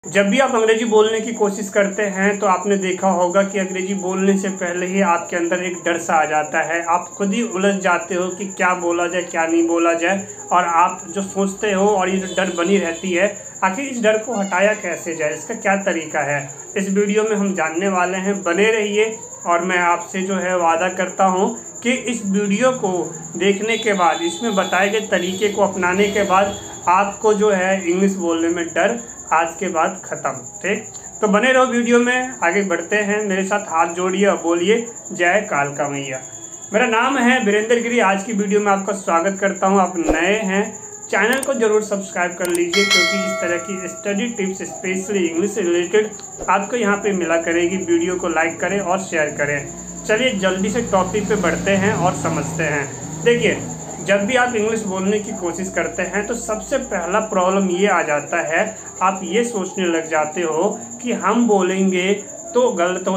जब भी आप अंग्रेजी बोलने की कोशिश करते हैं तो आपने देखा होगा कि अंग्रेजी बोलने से पहले ही आपके अंदर एक डर सा आ जाता है। आप खुद ही उलझ जाते हो कि क्या बोला जाए क्या नहीं बोला जाए, और आप जो सोचते हो और ये जो डर बनी रहती है, आखिर इस डर को हटाया कैसे जाए, इसका क्या तरीका है, इस वीडियो में हम जानने वाले हैं। बने रहिए और मैं आपसे जो है वादा करता हूँ कि इस वीडियो को देखने के बाद, इसमें बताए गए तरीके को अपनाने के बाद आपको जो है इंग्लिश बोलने में डर आज के बाद ख़त्म। ठीक, तो बने रहो वीडियो में, आगे बढ़ते हैं। मेरे साथ हाथ जोड़िए और बोलिए जय कालका मैया। मेरा नाम है वीरेंद्र गिरी। आज की वीडियो में आपका स्वागत करता हूं। आप नए हैं, चैनल को जरूर सब्सक्राइब कर लीजिए, क्योंकि इस तरह की स्टडी टिप्स स्पेशली इंग्लिश से रिलेटेड आपको यहां पे मिला करेगी। वीडियो को लाइक करें और शेयर करें। चलिए जल्दी से टॉपिक पे बढ़ते हैं और समझते हैं। देखिए, जब भी आप इंग्लिश बोलने की कोशिश करते हैं तो सबसे पहला प्रॉब्लम ये आ जाता है, आप ये सोचने लग जाते हो कि हम बोलेंगे तो गलत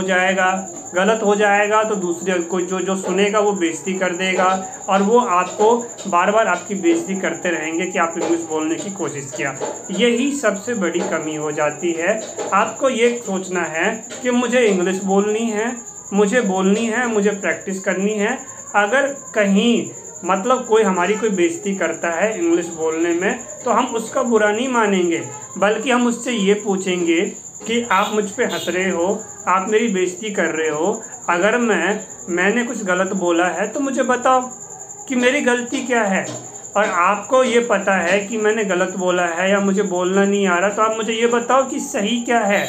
हो जाएगा तो दूसरे कोई जो सुनेगा वो बेइज्जती कर देगा, और वो आपको बार बार आपकी बेइज्जती करते रहेंगे कि आप इंग्लिश बोलने की कोशिश किया। यही सबसे बड़ी कमी हो जाती है। आपको ये सोचना है कि मुझे इंग्लिश बोलनी है, मुझे प्रैक्टिस करनी है। अगर कहीं मतलब कोई हमारी कोई बेइज्जती करता है इंग्लिश बोलने में, तो हम उसका बुरा नहीं मानेंगे, बल्कि हम उससे ये पूछेंगे कि आप मुझ पे हंस रहे हो, आप मेरी बेइज्जती कर रहे हो। अगर मैंने कुछ गलत बोला है तो मुझे बताओ कि मेरी गलती क्या है। और आपको ये पता है कि मैंने गलत बोला है या मुझे बोलना नहीं आ रहा, तो आप मुझे ये बताओ कि सही क्या है।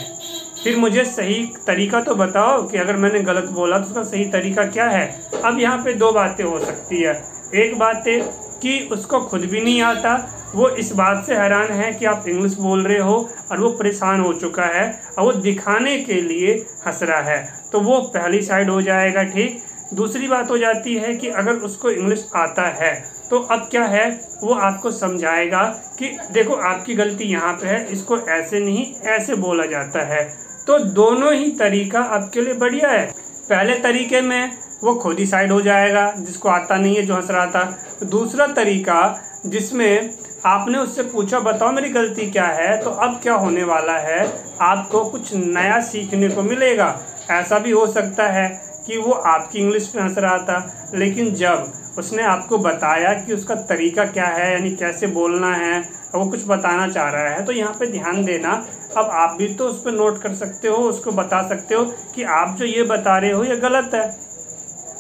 फिर मुझे सही तरीका तो बताओ कि अगर मैंने गलत बोला तो उसका सही तरीका क्या है। अब यहाँ पे दो बातें हो सकती है। एक बात है कि उसको खुद भी नहीं आता, वो इस बात से हैरान है कि आप इंग्लिश बोल रहे हो और वो परेशान हो चुका है और वो दिखाने के लिए हंस रहा है, तो वो पहली साइड हो जाएगा। ठीक, दूसरी बात हो जाती है कि अगर उसको इंग्लिश आता है तो अब क्या है, वो आपको समझाएगा कि देखो आपकी गलती यहाँ पे है, इसको ऐसे नहीं ऐसे बोला जाता है। तो दोनों ही तरीका आपके लिए बढ़िया है। पहले तरीके में वो खुद ही साइड हो जाएगा, जिसको आता नहीं है, जो हंस रहा था। दूसरा तरीका जिसमें आपने उससे पूछा बताओ मेरी गलती क्या है, तो अब क्या होने वाला है, आपको कुछ नया सीखने को मिलेगा। ऐसा भी हो सकता है कि वो आपकी इंग्लिश में हंस रहा था, लेकिन जब उसने आपको बताया कि उसका तरीका क्या है, यानी कैसे बोलना है, वो कुछ बताना चाह रहा है, तो यहाँ पे ध्यान देना। अब आप भी तो उस पर नोट कर सकते हो, उसको बता सकते हो कि आप जो ये बता रहे हो ये गलत है।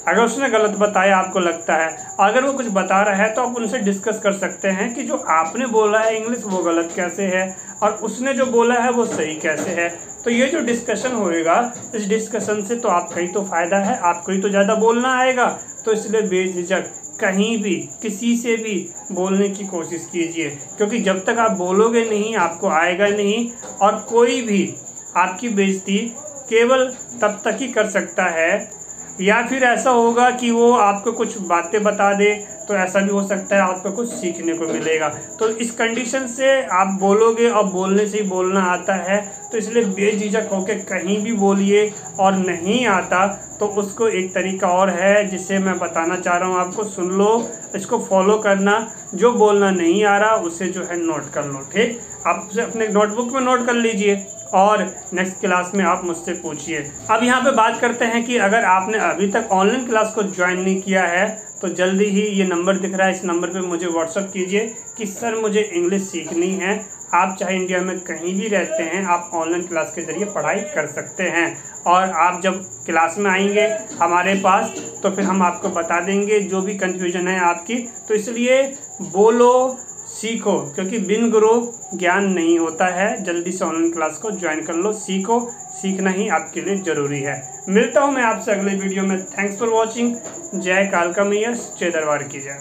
अगर उसने गलत बताया आपको लगता है, अगर वो कुछ बता रहा है, तो आप उनसे डिस्कस कर सकते हैं कि जो आपने बोला है इंग्लिश वो गलत कैसे है और उसने जो बोला है वो सही कैसे है। तो ये जो डिस्कशन होएगा, इस डिस्कशन से तो आपका ही तो फ़ायदा है, आपको ही तो ज़्यादा बोलना आएगा। तो इसलिए बेझिझक कहीं भी किसी से भी बोलने की कोशिश कीजिए, क्योंकि जब तक आप बोलोगे नहीं आपको आएगा नहीं, और कोई भी आपकी बेइज्जती केवल तब तक ही कर सकता है, या फिर ऐसा होगा कि वो आपको कुछ बातें बता दे, तो ऐसा भी हो सकता है आपको कुछ सीखने को मिलेगा। तो इस कंडीशन से आप बोलोगे, और बोलने से ही बोलना आता है, तो इसलिए बेझिझक होकर कहीं भी बोलिए। और नहीं आता तो उसको एक तरीका और है जिसे मैं बताना चाह रहा हूँ आपको, सुन लो, इसको फॉलो करना। जो बोलना नहीं आ रहा उसे जो है नोट कर लो। ठीक, आप उसे अपने नोटबुक में नोट कर लीजिए और नेक्स्ट क्लास में आप मुझसे पूछिए। अब यहाँ पे बात करते हैं कि अगर आपने अभी तक ऑनलाइन क्लास को ज्वाइन नहीं किया है, तो जल्दी ही ये नंबर दिख रहा है, इस नंबर पे मुझे व्हाट्सअप कीजिए कि सर मुझे इंग्लिश सीखनी है। आप चाहे इंडिया में कहीं भी रहते हैं, आप ऑनलाइन क्लास के ज़रिए पढ़ाई कर सकते हैं। और आप जब क्लास में आएंगे हमारे पास, तो फिर हम आपको बता देंगे जो भी कन्फ्यूजन है आपकी। तो इसलिए बोलो, सीखो, क्योंकि बिन गुरु ज्ञान नहीं होता है। जल्दी से ऑनलाइन क्लास को ज्वाइन कर लो, सीखो, सीखना ही आपके लिए ज़रूरी है। मिलता हूँ मैं आपसे अगले वीडियो में। Thanks for watching. जय कालका मैया, जय दरबार की जय।